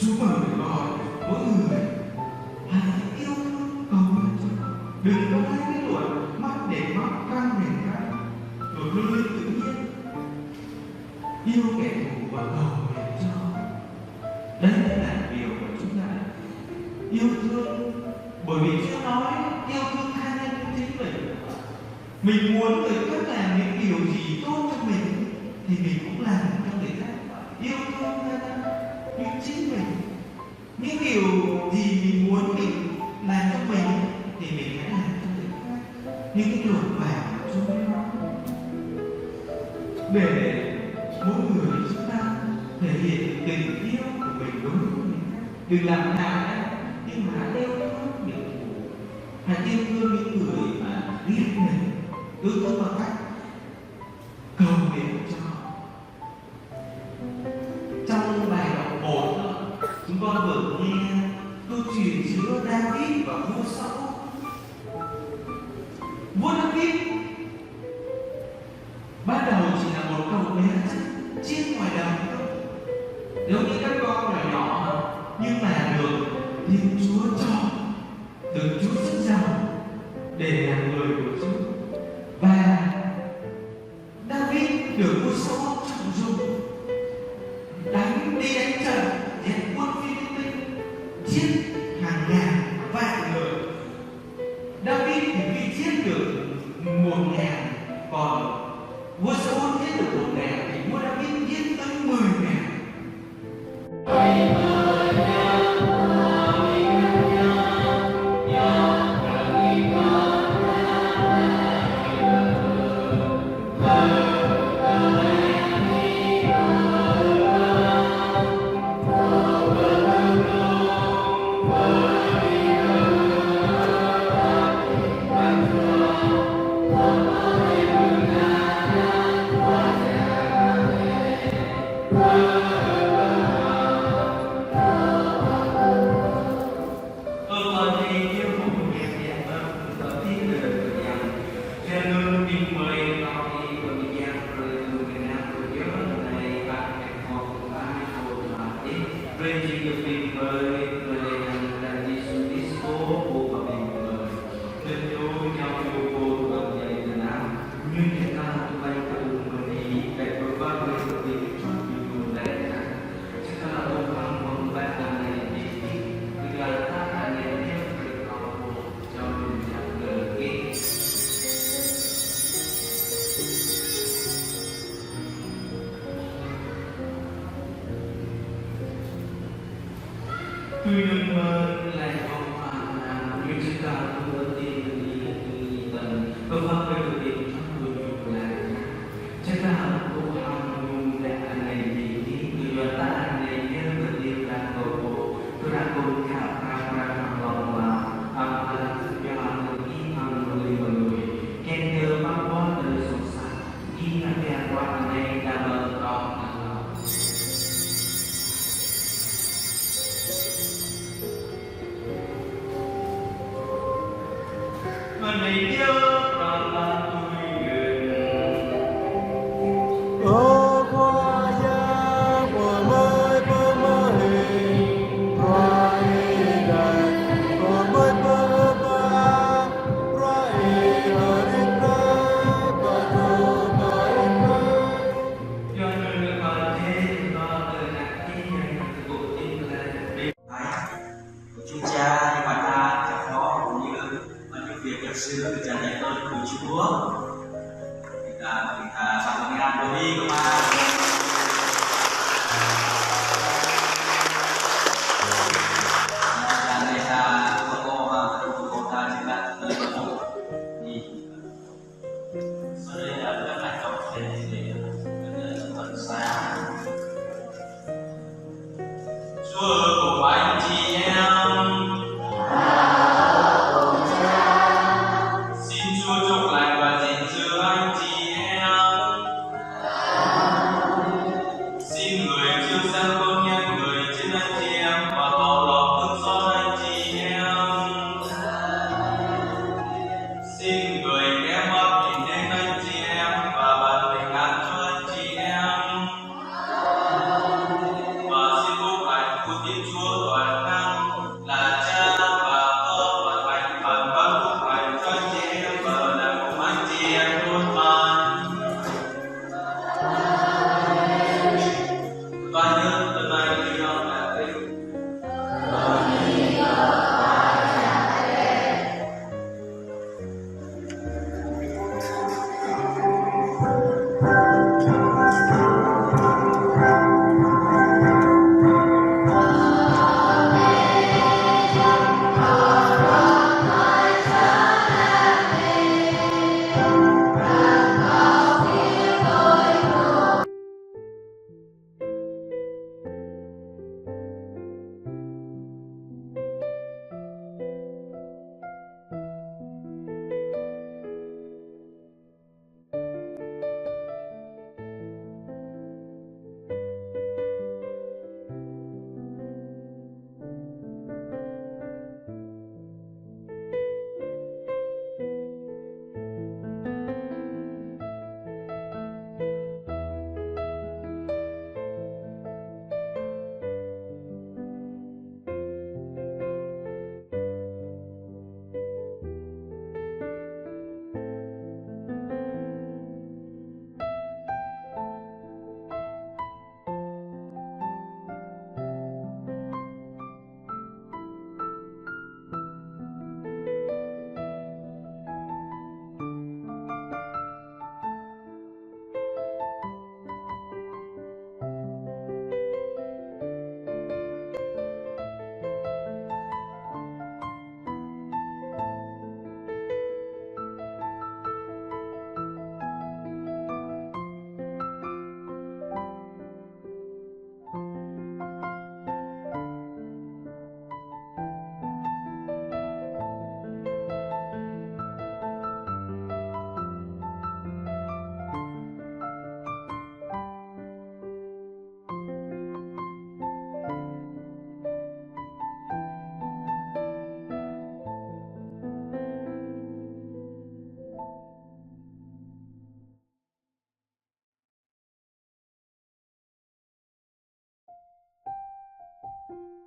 Chúa mời gọi mỗi người hãy yêu thương cầu nguyện cho nhau. Đừng có ai biết tuổi mắt để mắt, căng để căng, rồi luôn luôn tự nhiên yêu kẻ thù và cầu nguyện cho. Đấy là điều mà chúng ta yêu thương, bởi vì Chúa nói yêu thương tha nhân như chính mình. Mình muốn người khác làm những điều gì tốt cho mình thì mình cũng làm cho người khác. Yêu thương tha nhân như chính mình. Những điều gì mình muốn mình làm cho mình thì mình hãy làm cho người khác. Những cái luật vàng mà Chúa nói để mỗi người chúng ta thể hiện tình yêu của mình đối với người khác. Đừng làm nào đấy, nhưng mà hãy yêu thương những thù, hãy yêu thương những người mà ghét mình, yêu thương bằng cách cầu nguyện cho. Trong bài đọc 1 chúng con vừa nghe câu chuyện giữa David và vua Saul. Vua David ban đầu chỉ là một cậu bé chiên ngoài đồng thôi, giống như các con nhỏ nhỏ, nhưng mà được Thiên Chúa cho, được Chúa sức giàu để làm người của Chúa. Và David được vua Saul trọng dụng, đi đánh trận, dẹp quân Philippines, giết hàng ngàn vạn người. David thì bị giết được 1.000, còn vua Saul giết được 1.000 thì vua David giết tới 10.000. Tuy nhiên lại không hoàn hảo như chúng ta không có tin đi tần và phát về thực hiện trong người dùng lại chúng ta cũng hàng dùng để anh này thì người ta anh này nhân vật đi là cầu bộ tôi đã cùng khảo khảo ra hàng lòng là là cho người ý hàng người khen nhớ bao quát đời sổ sạch khi là kẻ qua anh này đã mở đó. Mình yêu còn là tôi nguyện. Ô khoa gia của mới bơ mơ hình khoa y đại của mới bơ mơ a khoa y ở đêm ra và thù mà em ra Cho nên là còn thế nó từ nặng cái này của tin là đi Chúa Cha nhưng mà ta chẳng có cũng như việc được sự trần nhận ơn của Chúa chúng ta sang ngày ăn đi các bạn. Ngày này ta cô ta chỉ là nơi đi sau đây là các bạn học để tuần sáng Chúa cùng anh chị em. Của Thiên Thank